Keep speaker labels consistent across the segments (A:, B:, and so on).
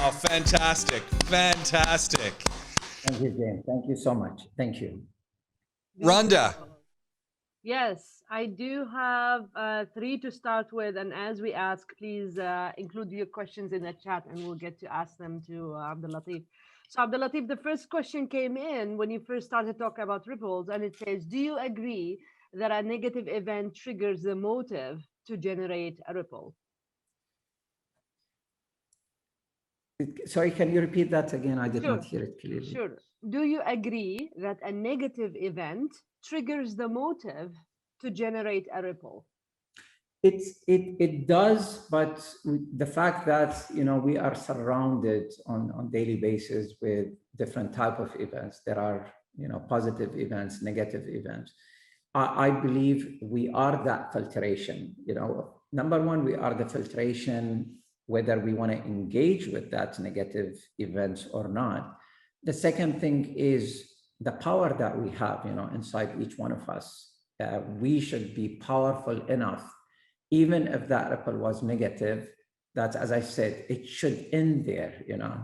A: Oh, fantastic. Fantastic.
B: Thank you, James. Thank you so much. Thank you.
A: Rhonda.
C: Yes, I do have three to start with. And as we ask, please include your questions in the chat and we'll get to ask them to Abdullatif. So Abdullatif, the first question came in when you first started talking about ripples, and it says, do you agree that a negative event triggers the motive to generate a ripple?
B: Sorry, can you repeat that again? I did
C: Sure.
B: not hear it clearly.
C: Sure. Do you agree that a negative event triggers the motive to generate a ripple?
B: It does, but the fact that we are surrounded on daily basis with different type of events. There are positive events, negative events. I believe we are that filtration. Number one, we are the filtration, whether we want to engage with that negative events or not. The second thing is the power that we have, inside each one of us. We should be powerful enough, even if that ripple was negative, that, as I said, it should end there.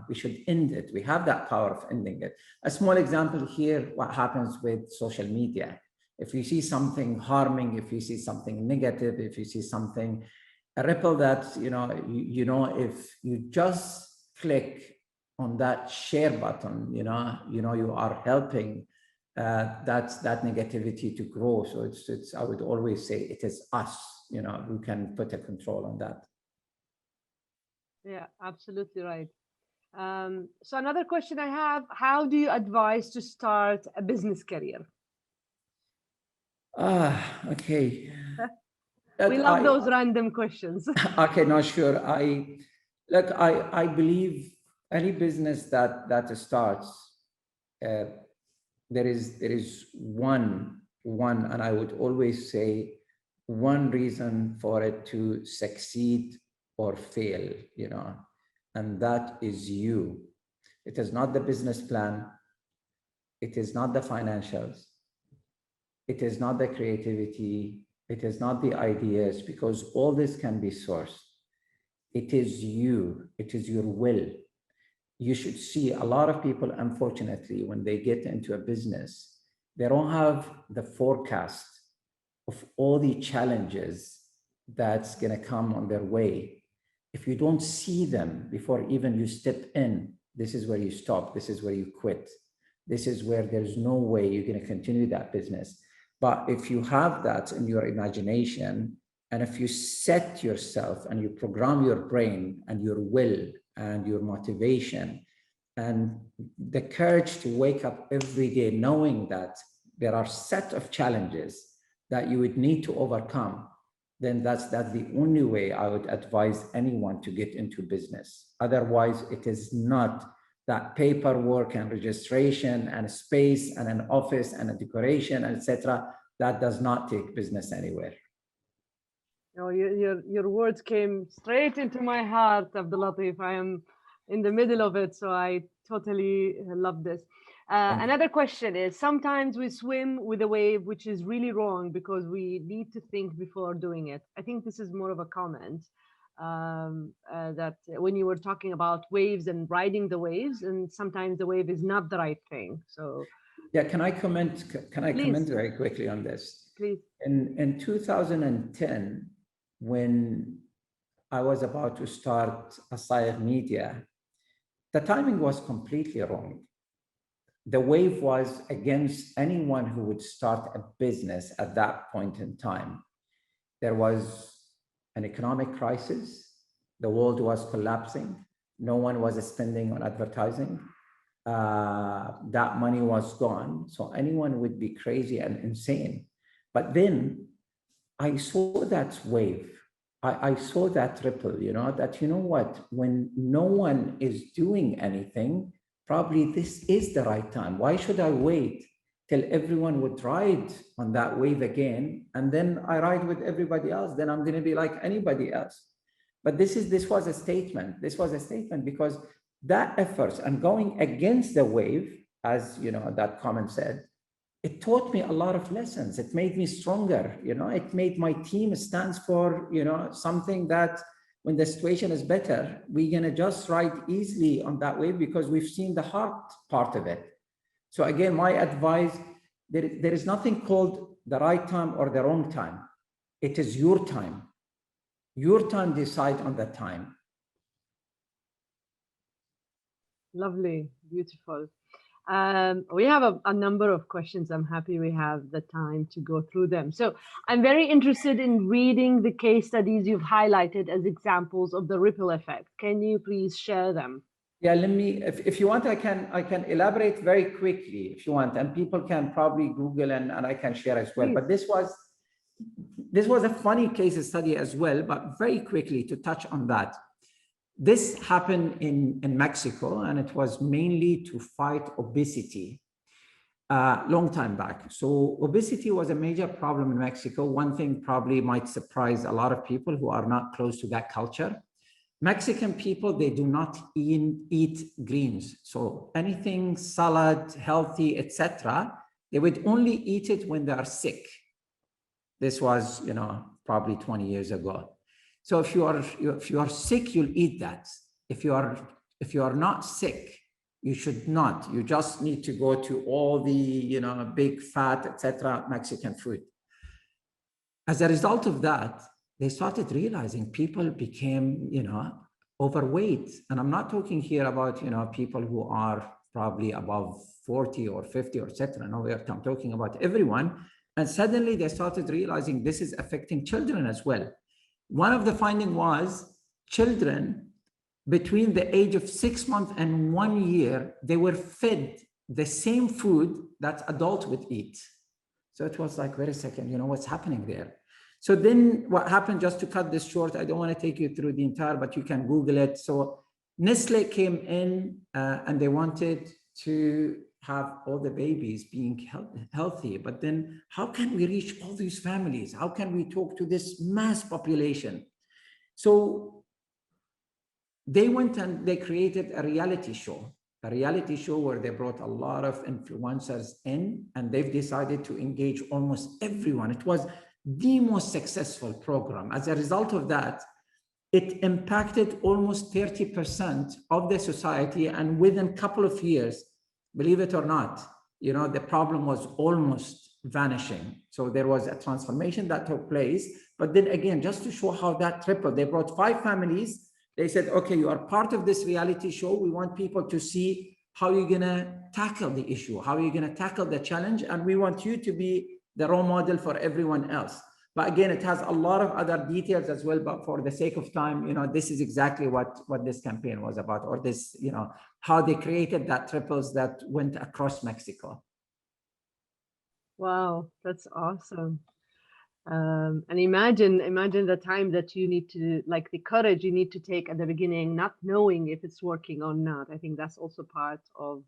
B: We should end it. We have that power of ending it. A small example here, what happens with social media. If you see something harming, if you see something negative, if you see something, a ripple that, if you just click on that share button, you are helping that negativity to grow. So it's I would always say it is us, who can put a control on that.
C: Yeah, absolutely right. So another question I have, how do you advise to start a business career?
B: Okay.
C: We love those random questions.
B: Okay, no, sure. I believe any business that starts, there is one, and I would always say one reason for it to succeed or fail, and that is you. It is not the business plan. It is not the financials. It is not the creativity. It is not the ideas, because all this can be sourced. It is you. It is your will. You should see a lot of people, unfortunately, when they get into a business, they don't have the forecast of all the challenges that's going to come on their way. If you don't see them before even you step in, this is where you stop. This is where you quit. This is where there's no way you're going to continue that business. But if you have that in your imagination, and if you set yourself and you program your brain and your will and your motivation and the courage to wake up every day knowing that there are a set of challenges that you would need to overcome, then that's the only way I would advise anyone to get into business. Otherwise, it is not that paperwork and registration and space and an office and a decoration, etc. That does not take business anywhere.
C: Oh, your words came straight into my heart, Abdullatif. I am in the middle of it, so I totally love this. Another question is, sometimes we swim with a wave, which is really wrong because we need to think before doing it. I think this is more of a comment that when you were talking about waves and riding the waves, and sometimes the wave is not the right thing. So
B: yeah, can I comment very quickly on this?
C: Please.
B: In 2010, when I was about to start Alsayegh Media, the timing was completely wrong. The wave was against anyone who would start a business at that point in time. There was an economic crisis. The world was collapsing. No one was spending on advertising. That money was gone. So anyone would be crazy and insane. But then I saw that wave. I saw that ripple, that, what, when no one is doing anything, probably this is the right time. Why should I wait till everyone would ride on that wave again? And then I ride with everybody else. Then I'm going to be like anybody else. But this was a statement. This was a statement because that effort and going against the wave, as that comment said, it taught me a lot of lessons. It made me stronger. It made my team stands for, something that when the situation is better, we're going to just ride easily on that wave because we've seen the hard part of it. So again, my advice, there is nothing called the right time or the wrong time. It is your time. Your time, decide on the time.
C: Lovely, beautiful. We have a number of questions. I'm happy we have the time to go through them. So I'm very interested in reading the case studies you've highlighted as examples of the ripple effect. Can you please share them?
B: Yeah, let me, if you want, I can elaborate very quickly if you want, and people can probably Google and I can share as well.
C: Please.
B: But this was a funny case study as well, but very quickly to touch on that. This happened in Mexico, and it was mainly to fight obesity long time back. So obesity was a major problem in Mexico. One thing probably might surprise a lot of people who are not close to that culture. Mexican people, they do not eat greens. So anything salad, healthy, etc., they would only eat it when they are sick. This was, probably 20 years ago. So if you are sick, you'll eat that. If you are not sick, you should not. You just need to go to all the big fat, etc., Mexican food. As a result of that, they started realizing people became overweight. And I'm not talking here about people who are probably above 40 or 50 or etc. No, I'm talking about everyone. And suddenly they started realizing this is affecting children as well. One of the findings was children between the age of 6 months and 1 year, they were fed the same food that adults would eat. So it was like, wait a second, what's happening there? So then what happened, just to cut this short, I don't want to take you through the entire, but you can Google it. So Nestle came in and they wanted to have all the babies being healthy. But then how can we reach all these families? How can we talk to this mass population? So they went and they created a reality show where they brought a lot of influencers in, and they've decided to engage almost everyone. It was the most successful program. As a result of that, it impacted almost 30% of the society. And within a couple of years, believe it or not, the problem was almost vanishing. So there was a transformation that took place. But then again, just to show how that tripled, they brought 5 families. They said, okay, you are part of this reality show. We want people to see how you're going to tackle the issue, how you're going to tackle the challenge. And we want you to be the role model for everyone else. But again, it has a lot of other details as well. But for the sake of time, this is exactly what this campaign was about, or this, how they created that triples that went across Mexico.
C: Wow, that's awesome. And imagine the time that you need to, like the courage you need to take at the beginning, not knowing if it's working or not. I think that's also part of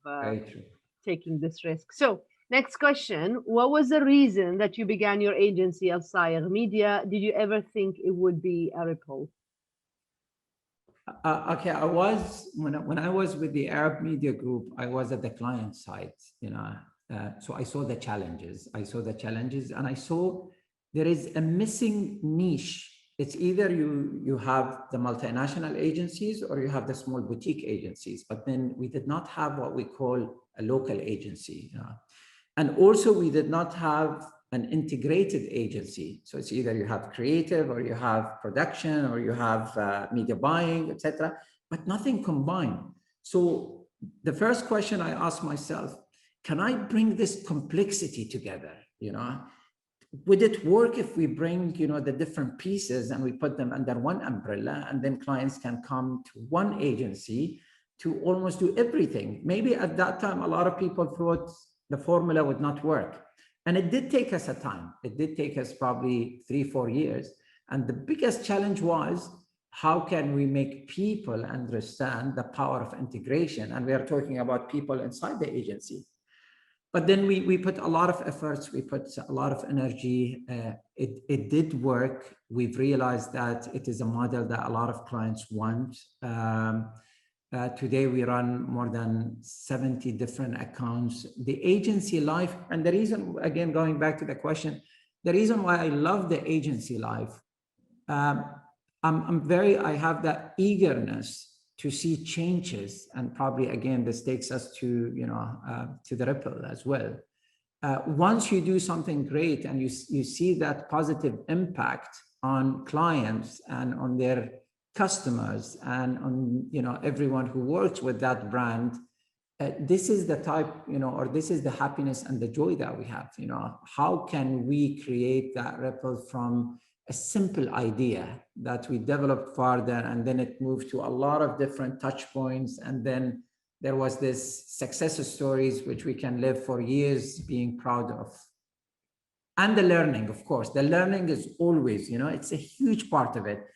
C: taking this risk. So next question, what was the reason that you began your agency, Alsayegh Media? Did you ever think it would be a ripple?
B: Okay, I was, when I was with the Arab Media Group, I was at the client side, so I saw the challenges. And I saw there is a missing niche. It's either you have the multinational agencies or you have the small boutique agencies, but then we did not have what we call a local agency. And also we did not have an integrated agency. So it's either you have creative or you have production or you have media buying, etc., but nothing combined. So the first question I asked myself, can I bring this complexity together? Would it work if we bring, the different pieces and we put them under one umbrella, and then clients can come to one agency to almost do everything? Maybe at that time, a lot of people thought the formula would not work. And it did take us a time. It did take us probably 3-4 years. And the biggest challenge was, how can we make people understand the power of integration? And we are talking about people inside the agency. But then we put a lot of efforts, we put a lot of energy. It did work. We've realized that it is a model that a lot of clients want. Today we run more than 70 different accounts. The agency life, and the reason, again, going back to the question, the reason why I love the agency life, I have that eagerness to see changes, and probably again, this takes us to, to the ripple as well. Once you do something great and you see that positive impact on clients and on their customers and on, everyone who works with that brand, this is the type, or this is the happiness and the joy that we have. How can we create that ripple from a simple idea that we developed further, and then it moved to a lot of different touch points, and then there was this success stories which we can live for years being proud of. And the learning, of course, the learning is always, it's a huge part of it.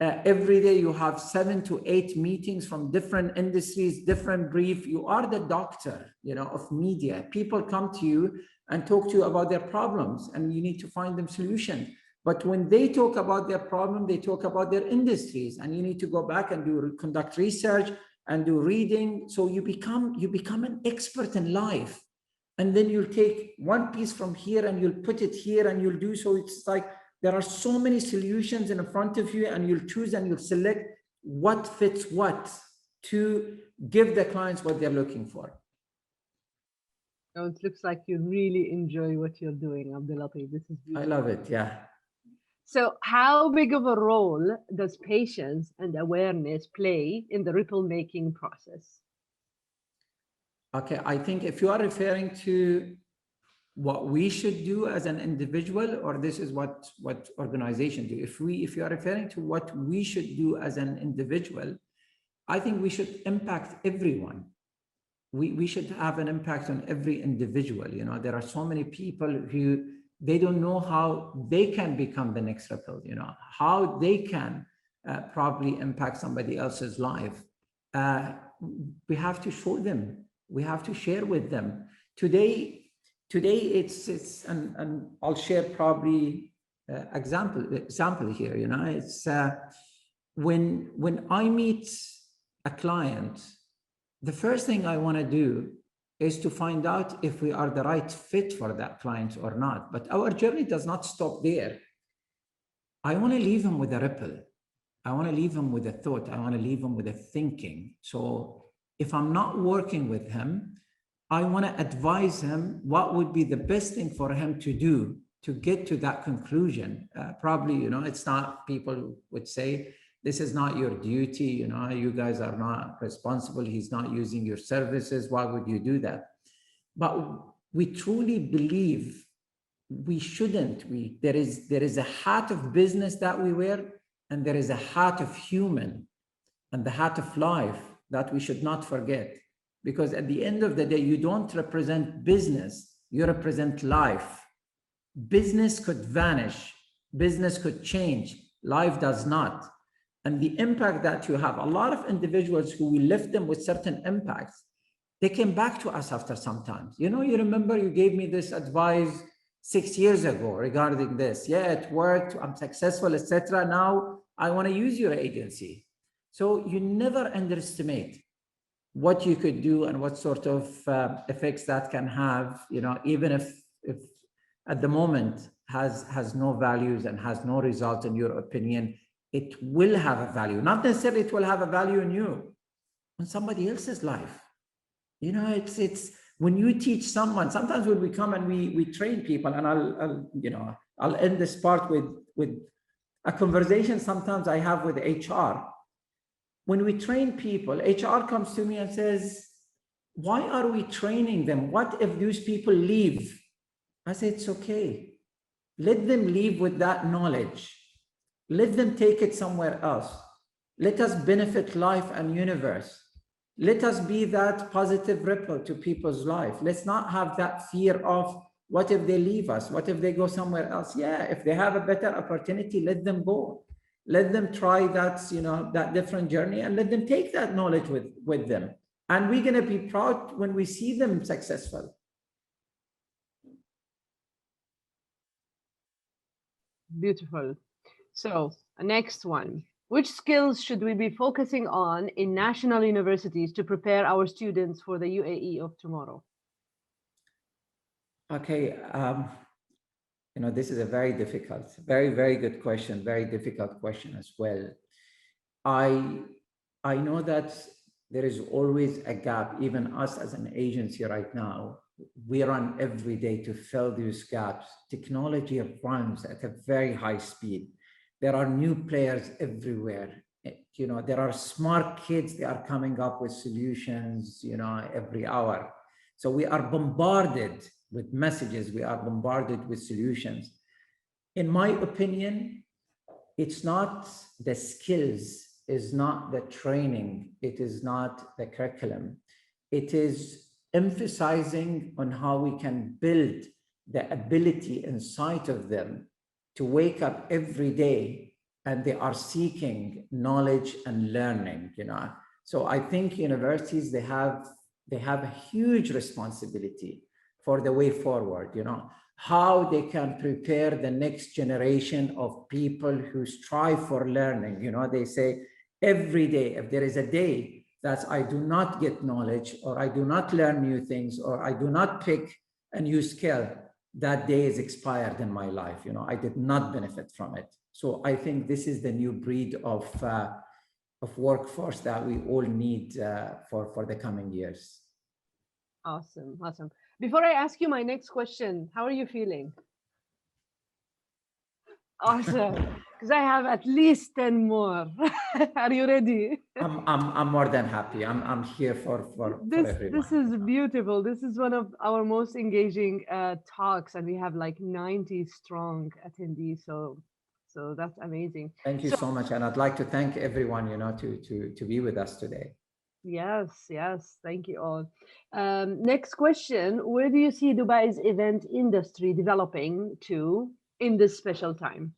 B: Every day you have 7 to 8 meetings from different industries, different brief. You are the doctor, of media. People come to you and talk to you about their problems, and you need to find them solutions. But when they talk about their problem, they talk about their industries, and you need to go back and conduct research and do reading. So you become an expert in life. And then you'll take one piece from here and you'll put it here and you'll do. So it's like there are so many solutions in front of you, and you'll choose and you'll select what fits what to give the clients what they're looking for.
C: Oh, it looks like you really enjoy what you're doing, Abdullatif. This is beautiful.
B: I love it, yeah.
C: So how big of a role does patience and awareness play in the ripple making process?
B: Okay, I think if you are referring to what we should do as an individual, or this is what organizations do. If you are referring to what we should do as an individual, I think we should impact everyone. We should have an impact on every individual. There are so many people who they don't know how they can become the next ripple, how they can probably impact somebody else's life. We have to show them. We have to share with them. Today it's and I'll share probably example here. It's when I meet a client, the first thing I want to do is to find out if we are the right fit for that client or not. But our journey does not stop there. I want to leave them with a ripple. I want to leave them with a thought. I want to leave them with a thinking. So if I'm not working with him, I want to advise him what would be the best thing for him to do to get to that conclusion. Probably, it's not, people would say, this is not your duty, you guys are not responsible, he's not using your services, why would you do that? But we truly believe we shouldn't. There is a hat of business that we wear, and there is a hat of human and the hat of life that we should not forget. Because at the end of the day, you don't represent business, you represent life. Business could vanish, business could change, life does not. And the impact that you have, a lot of individuals who we left them with certain impacts, they came back to us after some time. You remember you gave me this advice 6 years ago regarding this. Yeah, it worked, I'm successful, etc. Now I want to use your agency. So you never underestimate what you could do and what sort of effects that can have, even if at the moment has no values and has no result in your opinion, it will have a value. Not necessarily it will have a value in you, in somebody else's life. It's when you teach someone, sometimes when we come and we train people, and I'll end this part with a conversation sometimes I have with HR. When we train people, HR comes to me and says, why are we training them? What if those people leave? I say, it's okay. Let them leave with that knowledge. Let them take it somewhere else. Let us benefit life and universe. Let us be that positive ripple to people's life. Let's not have that fear of what if they leave us? What if they go somewhere else? Yeah, if they have a better opportunity, let them go. Let them try that, that different journey, and let them take that knowledge with them. And we're going to be proud when we see them successful.
C: Beautiful. So next one, which skills should we be focusing on in national universities to prepare our students for the UAE of tomorrow?
B: Okay. This is a very difficult, very good question, very difficult question as well. I know that there is always a gap. Even us as an agency right now, we run every day to fill these gaps. Technology runs at a very high speed. There are new players everywhere. There are smart kids, they are coming up with solutions, every hour. So we are bombarded with messages, we are bombarded with solutions. In my opinion, it's not the skills, is not the training, it is not the curriculum. It is emphasizing on how we can build the ability inside of them to wake up every day and they are seeking knowledge and learning, So I think universities, they have a huge responsibility for the way forward, how they can prepare the next generation of people who strive for learning. They say every day, if there is a day that I do not get knowledge, or I do not learn new things, or I do not pick a new skill, that day is expired in my life. I did not benefit from it. So I think this is the new breed of workforce that we all need for the coming years.
C: Awesome. Before I ask you my next question, how are you feeling? Awesome, because I have at least 10 more. Are you ready?
B: I'm more than happy. I'm here for everyone.
C: This is beautiful. This is one of our most engaging talks, and we have like 90 strong attendees. So that's amazing.
B: Thank you so much, and I'd like to thank everyone, to be with us today.
C: Yes. Thank you all. Next question: where do you see Dubai's event industry developing to in this special time?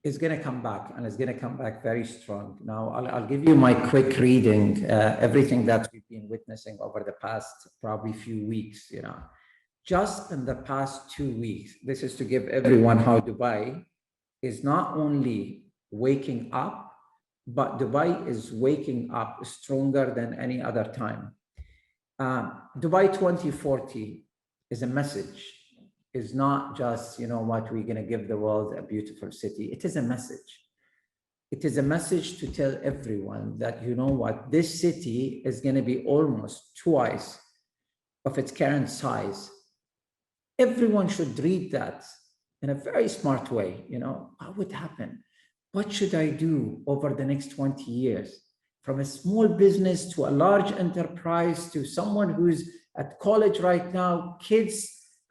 B: It's going to come back, and it's going to come back very strong. Now, I'll give you my quick reading, everything that we've been witnessing over the past probably few weeks, Just in the past 2 weeks, this is to give everyone how Dubai is not only waking up, but Dubai is waking up stronger than any other time. Dubai 2040 is a message. Is not just, what we're going to give the world a beautiful city. It is a message. It is a message to tell everyone that, what, this city is going to be almost twice of its current size. Everyone should read that in a very smart way. What would happen? What should I do over the next 20 years? From a small business to a large enterprise to someone who's at college right now, kids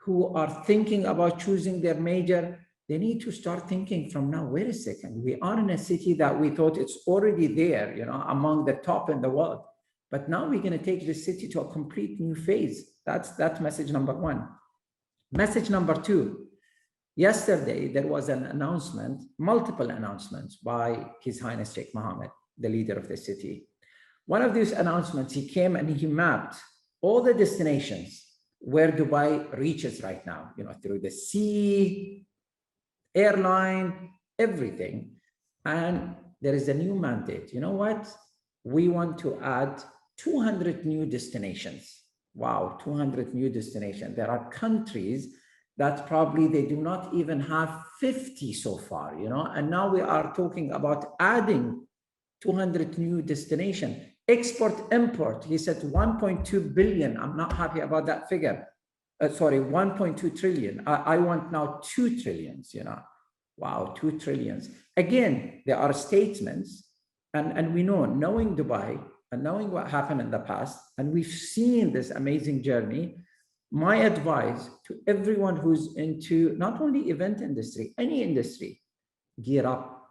B: who are thinking about choosing their major, they need to start thinking from now. Wait a second, we are in a city that we thought it's already there, among the top in the world. But now we're going to take this city to a complete new phase. That's message number one. Message number two, yesterday there was an announcement, multiple announcements by His Highness Sheikh Mohammed, the leader of the city. One of these announcements, he came and he mapped all the destinations where Dubai reaches right now, through the sea, airline, everything. And there is a new mandate. What? We want to add 200 new destinations. Wow, 200 new destinations. There are countries that probably they do not even have 50 so far, and now we are talking about adding 200 new destinations. Export import, he said 1.2 billion. I'm not happy about that figure. 1.2 trillion. I want now 2 trillions, Wow, 2 trillions. Again, there are statements, and we know, knowing Dubai and knowing what happened in the past, and we've seen this amazing journey, my advice to everyone who's into not only event industry, any industry, gear up.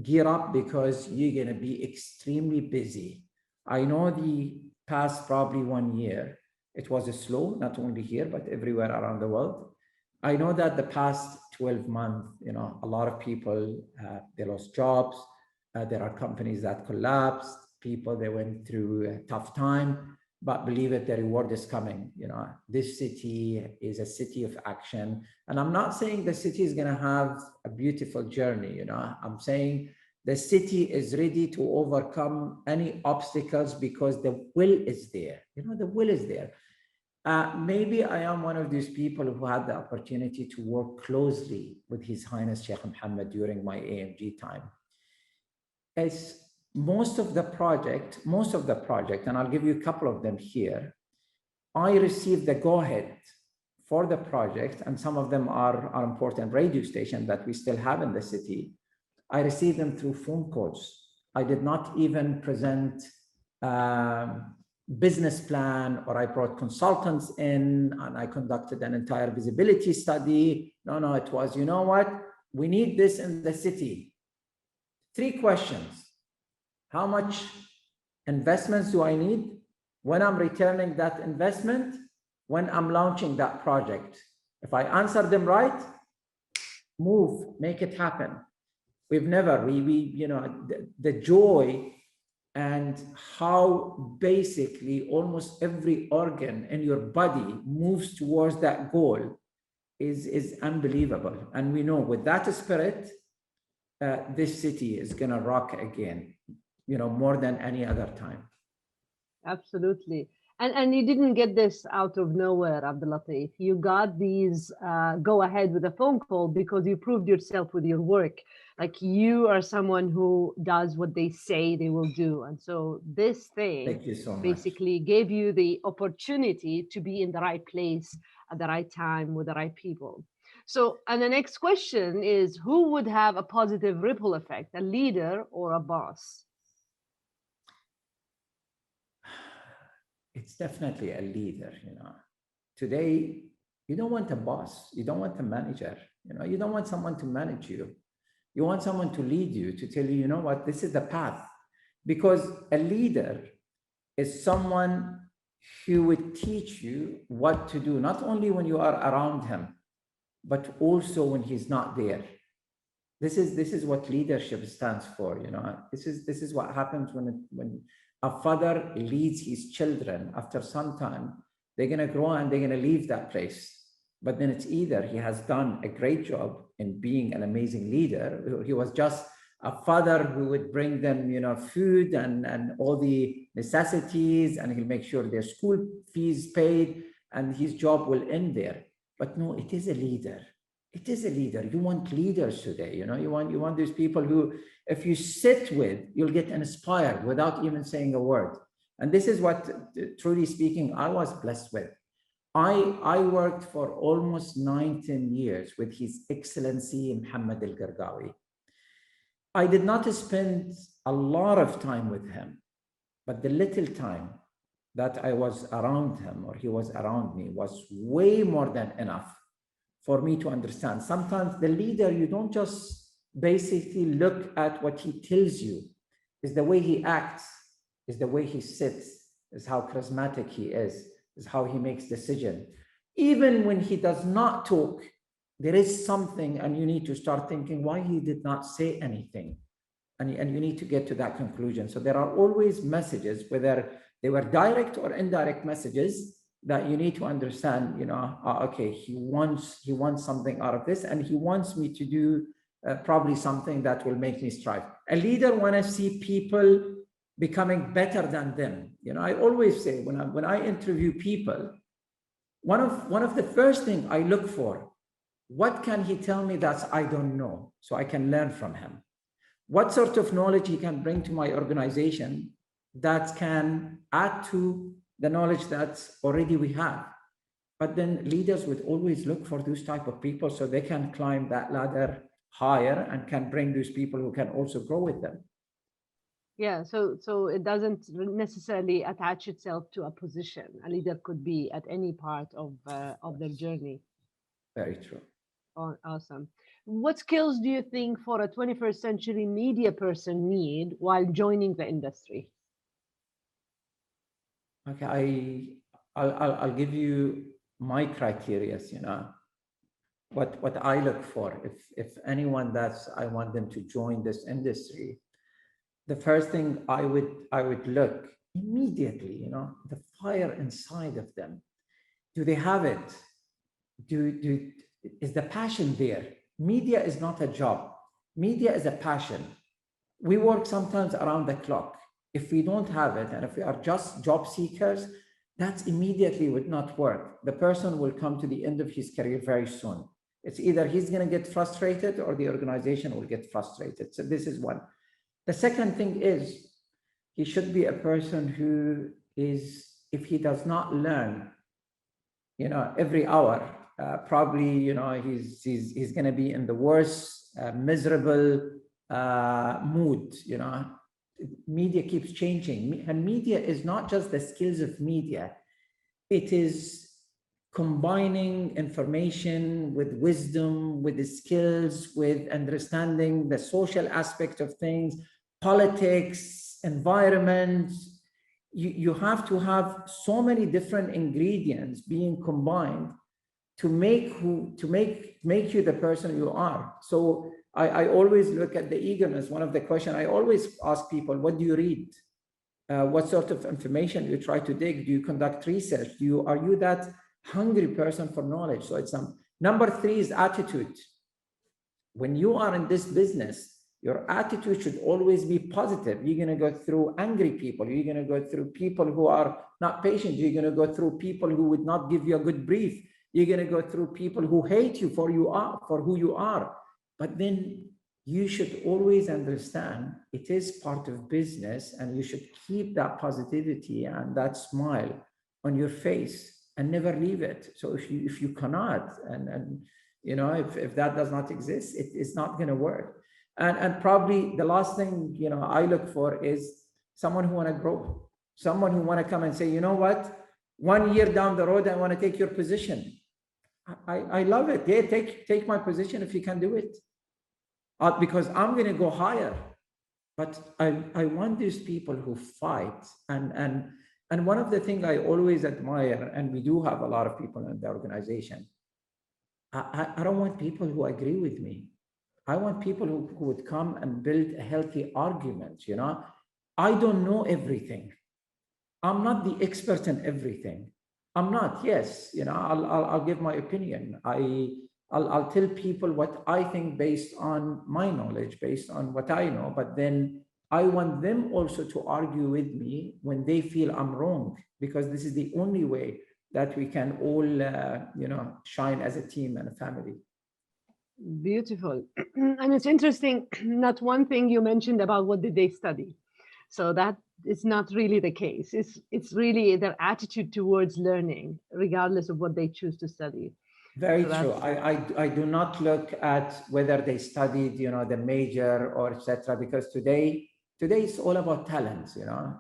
B: Gear up, because you're going to be extremely busy. I know the past probably 1 year, it was slow, not only here, but everywhere around the world. I know that the past 12 months, a lot of people, they lost jobs. There are companies that collapsed. People, they went through a tough time, but believe it, the reward is coming. This city is a city of action. And I'm not saying the city is going to have a beautiful journey. I'm saying the city is ready to overcome any obstacles because the will is there. The will is there. Maybe I am one of these people who had the opportunity to work closely with His Highness Sheikh Mohammed during my AMG time. As most of the project, and I'll give you a couple of them here, I received the go-ahead for the project, and some of them are important radio stations that we still have in the city. I received them through phone calls. I did not even present business plan, or I brought consultants in and I conducted an entire visibility study. No, it was, you know what? We need this in the city. 3 questions. How much investments do I need? When I'm returning that investment? When I'm launching that project? If I answer them right, move, make it happen. We've never, you know, the joy and how basically almost every organ in your body moves towards that goal is unbelievable. And we know with that spirit, this city is gonna rock again, you know, more than any other time.
C: Absolutely. And you didn't get this out of nowhere, Abdullatif. You got these go ahead with a phone call because you proved yourself with your work. Like, you are someone who does what they say they will do. And so this thing
B: Thank you so much.
C: basically gave you the opportunity to be in the right place at the right time with the right people. So, and the next question is, who would have a positive ripple effect, a leader or a boss?
B: It's definitely a leader, you know. Today, you don't want a boss, you don't want a manager, you know, you don't want someone to manage you. You want someone to lead you, to tell you, you know what, this is the path. Because a leader is someone who would teach you what to do, not only when you are around him, but also when he's not there. This is what leadership stands for, you know. This is what happens when a father leads his children. After some time, they're gonna grow and they're gonna leave that place. But then it's either he has done a great job in being an amazing leader, or he was just a father who would bring them, you know, food and all the necessities, and he'll make sure their school fees paid, and his job will end there. But no, it is a leader. It is a leader. You want leaders today, you know, you want these people who, if you sit with, you'll get inspired without even saying a word. And this is what, truly speaking, I was blessed with. I worked for almost 19 years with His Excellency Muhammad Al-Gargawi. I did not spend a lot of time with him, but the little time that I was around him or he was around me was way more than enough for me to understand. Sometimes the leader, you don't just basically look at what he tells you, is the way he acts, is the way he sits, is how charismatic he is how he makes decisions. Even when he does not talk, there is something, and you need to start thinking why he did not say anything. And you need to get to that conclusion. So there are always messages, whether they were direct or indirect messages, that you need to understand, you know, okay, he wants something out of this, and he wants me to do probably something that will make me strive. A leader wants to see people becoming better than them. You know, I always say when I interview people, one of the first things I look for, what can he tell me that I don't know, so I can learn from him? What sort of knowledge he can bring to my organization that can add to the knowledge that's already we have? But then leaders would always look for those type of people so they can climb that ladder higher and can bring those people who can also grow with them.
C: Yeah, so it doesn't necessarily attach itself to a position. A leader could be at any part of their journey.
B: Very true.
C: Oh, awesome. What skills do you think for a 21st century media person need while joining the industry?
B: Okay, I'll give you my criteria. You know, what I look for if anyone I want them to join this industry. The first thing I would look immediately, you know, the fire inside of them. Do they have it? Is the passion there? Media is not a job. Media is a passion. We work sometimes around the clock. If we don't have it, and if we are just job seekers, that immediately would not work. The person will come to the end of his career very soon. It's either he's going to get frustrated or the organization will get frustrated. So this is one. The second thing is he should be a person who is, if he does not learn, every hour, probably, he's going to be in the worst, miserable mood. Media keeps changing, and media is not just the skills of media. It is combining information with wisdom, with the skills, with understanding the social aspect of things, politics, environment. You have to have so many different ingredients being combined to make you the person you are. So I always look at the eagerness. One of the questions I always ask people: what do you read? What sort of information do you try to dig? Do you conduct research? Are you that hungry person for knowledge? So it's number 3 is attitude. When you are in this business, your attitude should always be positive. You're going to go through angry people. You're going to go through people who are not patient. You're going to go through people who would not give you a good brief. You're going to go through people who hate you for who you are. But then you should always understand it is part of business, and you should keep that positivity and that smile on your face and never leave it. So if you cannot, and if that does not exist, it's not going to work. And probably the last thing I look for is someone who want to grow, someone who want to come and say, you know what, 1 year down the road, I want to take your position. I love it. Yeah, take my position if you can do it, because I'm going to go higher. But I want these people who fight. And one of the things I always admire, and we do have a lot of people in the organization, I don't want people who agree with me. I want people who would come and build a healthy argument. I don't know everything. I'm not the expert in everything. I'm not. Yes, I'll give my opinion. I'll tell people what I think based on my knowledge, based on what I know. But then I want them also to argue with me when they feel I'm wrong, because this is the only way that we can all, shine as a team and a family.
C: Beautiful. And it's interesting, not one thing you mentioned about what did they study. So that is not really the case. It's really their attitude towards learning, regardless of what they choose to study.
B: Very true. I do not look at whether they studied, the major or etc. Because today it's all about talents.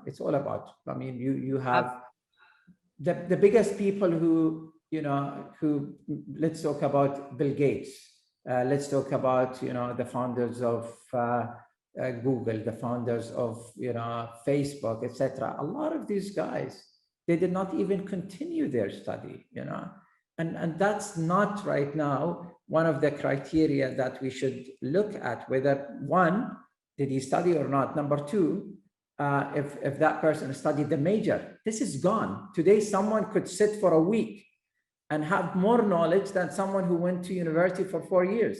B: It's all about. I mean, you have the biggest people who let's talk about Bill Gates. Let's talk about the founders of Google, the founders of Facebook, etc. A lot of these guys, they did not even continue their study, and that's not right now one of the criteria that we should look at, whether one, did he study or not? Number two, if that person studied the major, this is gone. Today, someone could sit for a week and have more knowledge than someone who went to university for 4 years,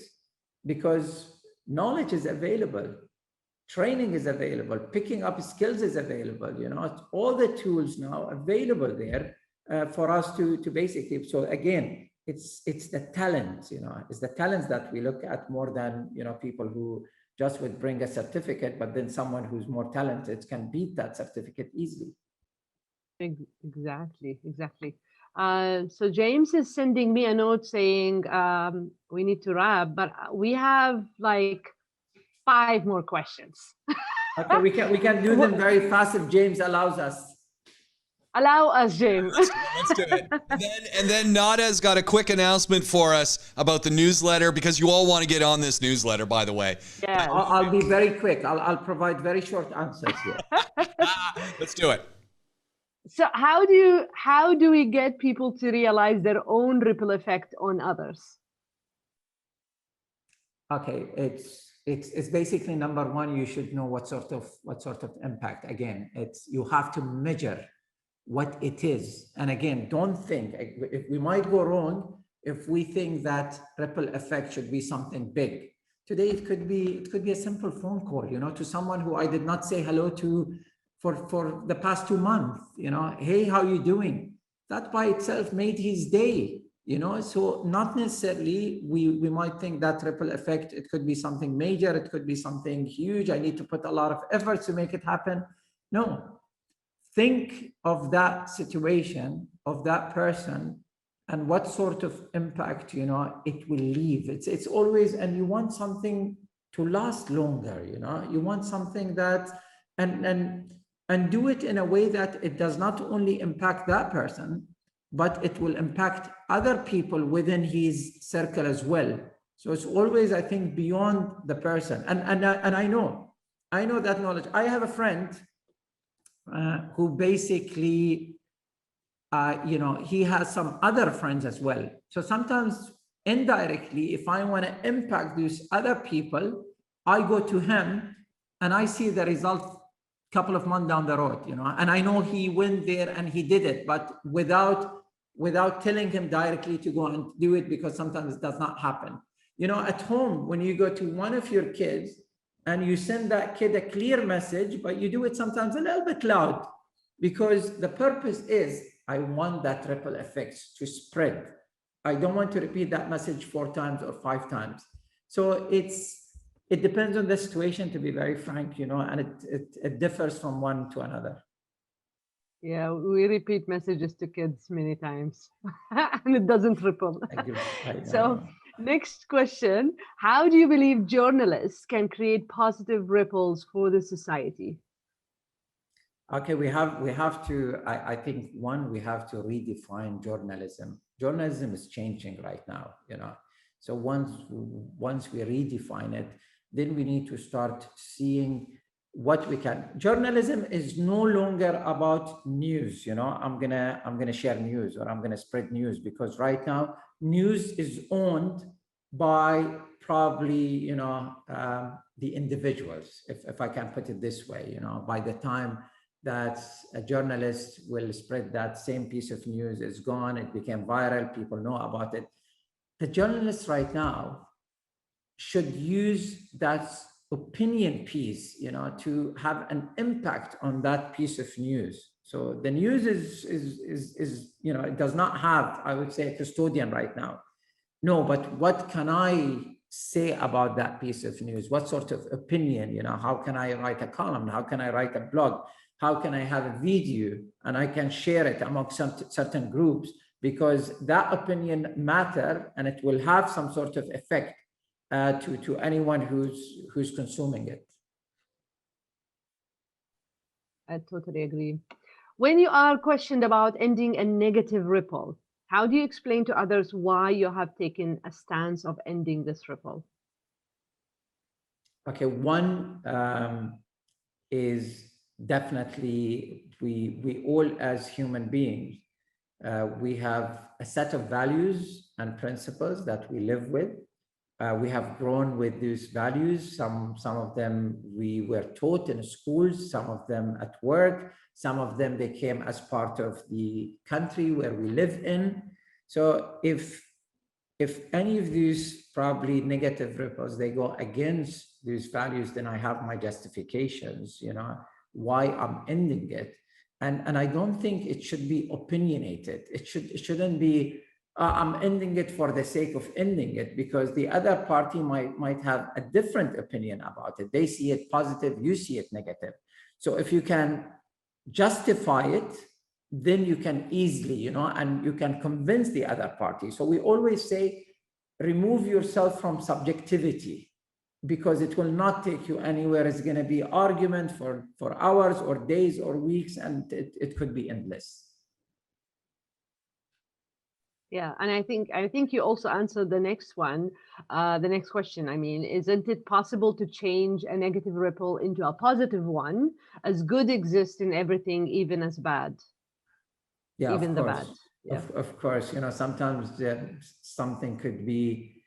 B: because knowledge is available. Training is available, picking up skills is available, all the tools now available there for us to basically. So again, it's the talent, it's the talents that we look at more than, people who just would bring a certificate, but then someone who's more talented can beat that certificate easily.
C: Exactly. So James is sending me a note saying we need to wrap, but we have like 5 more questions.
B: Okay, we can do them very fast if James allows us.
C: Allow us, James.
A: Let's do it. And then Nada's got a quick announcement for us about the newsletter, because you all want to get on this newsletter, by the way.
C: Yes.
B: I'll be very quick. I'll provide very short answers here.
A: Let's do it.
C: So how do we get people to realize their own ripple effect on others?
B: Okay, it's basically number one, you should know what sort of impact. Again, you have to measure what it is. And again, don't think, if we might go wrong if we think that ripple effect should be something big. Today it could be a simple phone call, to someone who I did not say hello to for the past 2 months, hey, how you doing? That by itself made his day, so not necessarily we might think that ripple effect, it could be something major, it could be something huge, I need to put a lot of effort to make it happen. No, think of that situation, of that person, and what sort of impact, it will leave. It's always, and you want something to last longer, you want something that, and do it in a way that it does not only impact that person, but it will impact other people within his circle as well. So it's always, I think, beyond the person. And I know that knowledge. I have a friend who basically, he has some other friends as well. So sometimes indirectly, if I want to impact these other people, I go to him and I see the result couple of months down the road, and I know he went there and he did it, but without telling him directly to go and do it, because sometimes it does not happen. At home, when you go to one of your kids and you send that kid a clear message, but you do it sometimes a little bit loud, because the purpose is, I want that ripple effects to spread. I don't want to repeat that message 4 times or 5 times. So it depends on the situation, to be very frank, and it differs from one to another.
C: Yeah, we repeat messages to kids many times and it doesn't ripple. So next question, how do you believe journalists can create positive ripples for the society?
B: Okay, we have to, I think, one, we have to redefine journalism. Journalism is changing right now, So once we redefine it, then we need to start seeing what we can. Journalism is no longer about news, I'm gonna share news, or I'm gonna spread news, because right now news is owned by probably the individuals, if I can put it this way. By the time that a journalist will spread that same piece of news, it's gone, it became viral, people know about it. The journalists right now should use that opinion piece, to have an impact on that piece of news. So the news is it does not have, I would say, a custodian right now. No, but what can I say about that piece of news? What sort of opinion, how can I write a column? How can I write a blog? How can I have a video and I can share it among certain groups? Because that opinion matter, and it will have some sort of effect to anyone who's consuming it.
C: I totally agree. When you are questioned about ending a negative ripple, how do you explain to others why you have taken a stance of ending this ripple?
B: Okay, one is definitely we all as human beings, we have a set of values and principles that we live with. We have grown with these values. Some of them we were taught in schools, some of them at work, some of them they came as part of the country where we live in. So if any of these probably negative ripples, they go against these values, then I have my justifications, why I'm ending it. And I don't think it should be opinionated. It shouldn't be, I'm ending it for the sake of ending it, because the other party might have a different opinion about it. They see it positive, you see it negative. So if you can justify it, then you can easily, and you can convince the other party. So we always say, remove yourself from subjectivity, because it will not take you anywhere. It's going to be argument for hours or days or weeks, and it could be endless.
C: Yeah, and I think you also answered the next one, the next question. I mean, isn't it possible to change a negative ripple into a positive one, as good exists in everything, even as bad?
B: Yeah,
C: even
B: of
C: the
B: course.
C: bad. Yeah.
B: Of course, sometimes something could be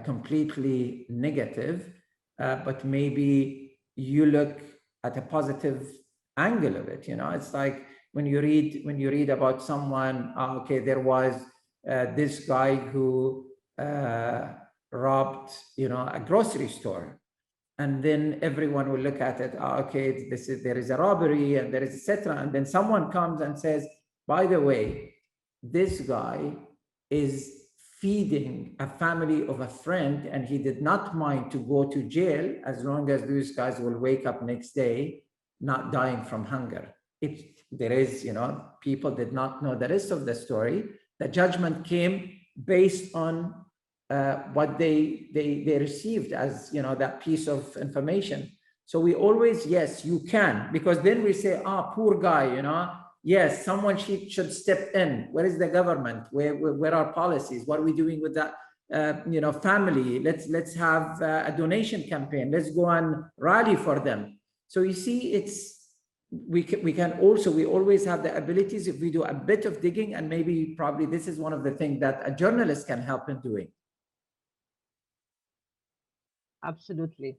B: completely negative, but maybe you look at a positive angle of it. It's like when you read about someone, okay, there was this guy who robbed, a grocery store. And then everyone will look at it, okay, there is a robbery and there is etc. And then someone comes and says, by the way, this guy is feeding a family of a friend and he did not mind to go to jail as long as those guys will wake up next day not dying from hunger. If there is, people did not know the rest of the story. The judgment came based on what they received as, that piece of information. So we always, yes, you can, because then we say, poor guy, yes, someone should step in. Where is the government? Where are policies? What are we doing with that? Family. Let's have a donation campaign. Let's go and rally for them. So you see, we always have the abilities if we do a bit of digging, and probably this is one of the things that a journalist can help in doing.
C: Absolutely.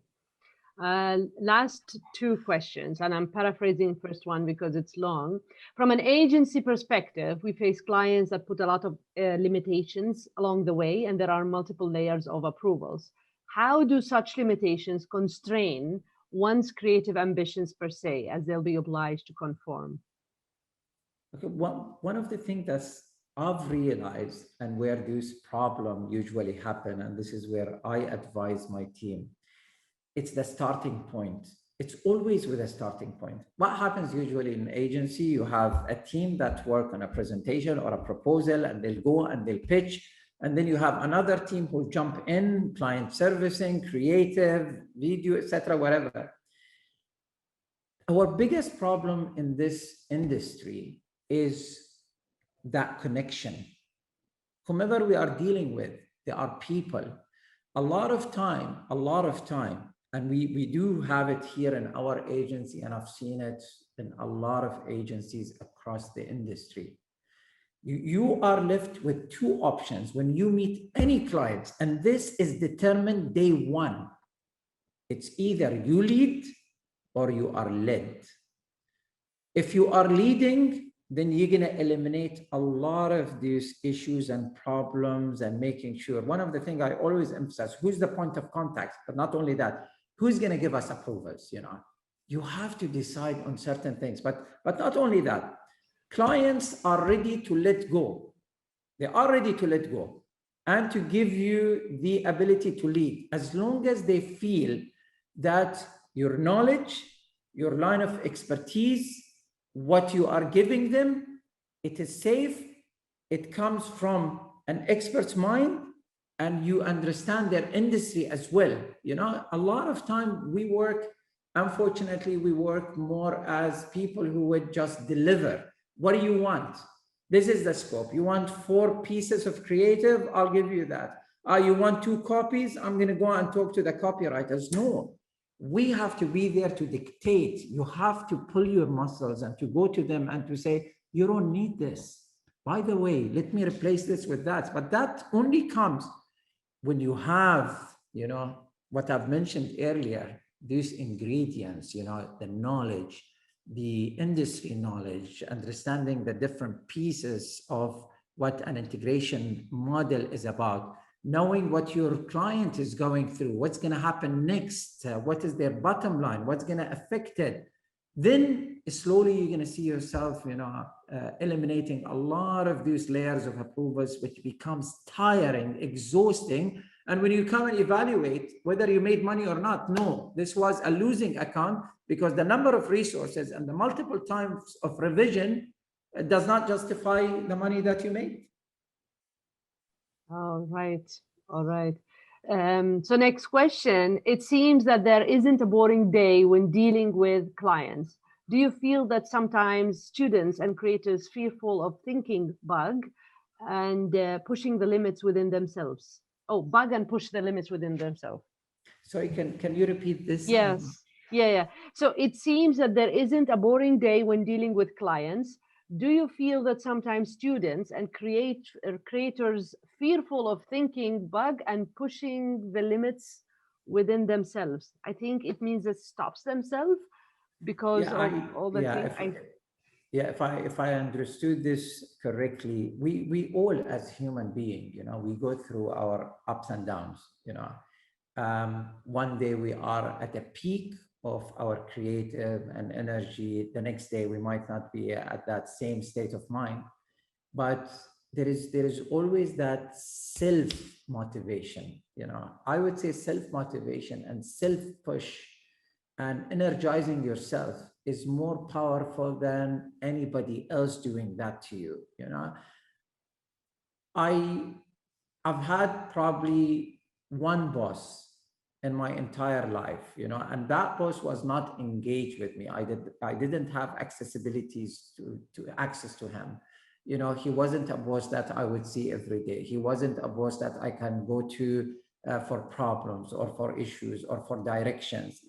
C: Last two questions, and I'm paraphrasing first one because it's long. From an agency perspective, we face clients that put a lot of limitations along the way, and there are multiple layers of approvals. How do such limitations constrain one's creative ambitions per se, as they'll be obliged to conform?
B: Okay, one of the things that I've realized, and where this problem usually happen, and this is where I advise my team, it's the starting point. It's always with a starting point. What happens usually in an agency, you have a team that work on a presentation or a proposal, and they'll go and they'll pitch. And then you have another team who jump in, client servicing, creative, video, etc., whatever. Our biggest problem in this industry is that connection. Whomever we are dealing with, there are people. A lot of time, and we do have it here in our agency, and I've seen it in a lot of agencies across the industry. You are left with two options when you meet any clients, and this is determined day one. It's either you lead or you are led. If you are leading, then you're going to eliminate a lot of these issues and problems, and making sure. One of the things I always emphasize, who's the point of contact? But not only that, who's going to give us approvals? You have to decide on certain things, but not only that, clients are ready to let go. They are ready to let go and to give you the ability to lead, as long as they feel that your knowledge, your line of expertise, what you are giving them, it is safe, it comes from an expert's mind, and you understand their industry as well. A lot of time unfortunately, we work more as people who would just deliver. What do you want? This is the scope. You want 4 pieces of creative? I'll give you that. You want 2 copies? I'm going to go and talk to the copywriters. No. We have to be there to dictate. You have to pull your muscles and to go to them and to say, you don't need this. By the way, let me replace this with that. But that only comes when you have, what I've mentioned earlier, these ingredients, the knowledge, the industry knowledge, understanding the different pieces of what an integration model is about, knowing what your client is going through, what's going to happen next, what is their bottom line, what's going to affect it. Then slowly you're going to see yourself, eliminating a lot of these layers of approvals, which becomes tiring, exhausting. And when you come and evaluate whether you made money or not, no, this was a losing account, because the number of resources and the multiple times of revision does not justify the money that you made.
C: All right. All right. So next question. It seems that there isn't a boring day when dealing with clients. Do you feel that sometimes students and creators fearful of thinking bug and pushing the limits within themselves? Oh, bug and push the limits within themselves.
B: Sorry, can you repeat this?
C: Yes. Yeah. So it seems that there isn't a boring day when dealing with clients. Do you feel that sometimes students and creators fearful of thinking bug and pushing the limits within themselves? I think it means it stops themselves because of all the things.
B: If I understood this correctly, we all as human beings, we go through our ups and downs, One day we are at a peak of our creative and energy. The next day we might not be at that same state of mind, but there is always that self motivation. You know, I would say self motivation and self push and energizing yourself is more powerful than anybody else doing that to you. You know, I've had probably one boss in my entire life, you know, and that boss was not engaged with me. I didn't have accessibilities to access to him. You know, he wasn't a boss that I would see every day. He wasn't a boss that I can go to for problems or for issues or for directions.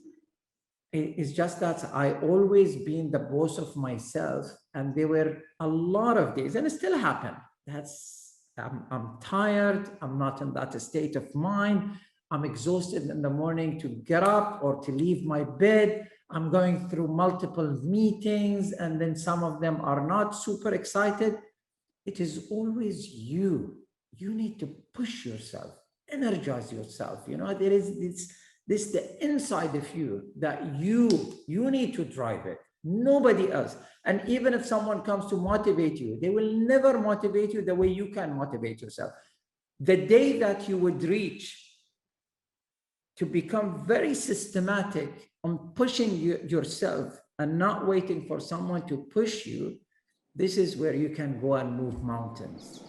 B: It's just that I always been the boss of myself, and there were a lot of days, and it still happened. I'm tired. I'm not in that state of mind. I'm exhausted in the morning to get up or to leave my bed. I'm going through multiple meetings, and then some of them are not super excited. It is always you. You need to push yourself, energize yourself. You know, there is this the inside of you that you need to drive it. Nobody else. And even if someone comes to motivate you, they will never motivate you the way you can motivate yourself. The day that you would reach to become very systematic on pushing yourself and not waiting for someone to push you, this is where you can go and move mountains.